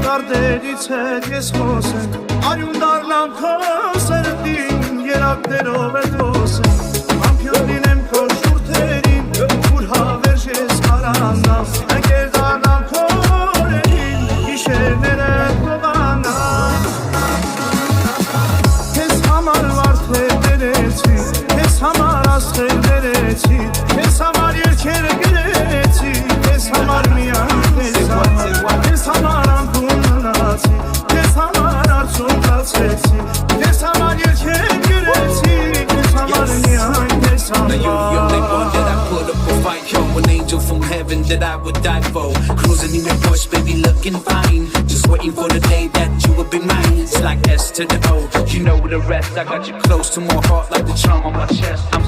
Կարդերից հետ ես խոսեմ Արյուն դարնամ քո սրտին Երակներով է խոսեմ Ամպյան լինեմ քո շուրթերին Ուր հավերժ ես կարանամ Ընկեր դարնամ քո օրերին Գիշերները կողանամ Քեզ համար վարդեր դերեցի Քեզ համար աստղեր դերեցի Քեզ համար երկեր գրեցի Քեզ համար միայն Քեզ համար անկում մնացի Քեզ համար արցուն կացեցի Քեզ համար երկեր գրեցի Քեզ համար միայն քեզ Now you the only one that I համար put up a fight, yo, an angel from heaven that I would die for. Cruising in your Porsche, baby, looking fine. Just waiting for the day that you will be mine. It's like S to the O, you know the rest. I got you close to my heart like the charm on my chest. I'm so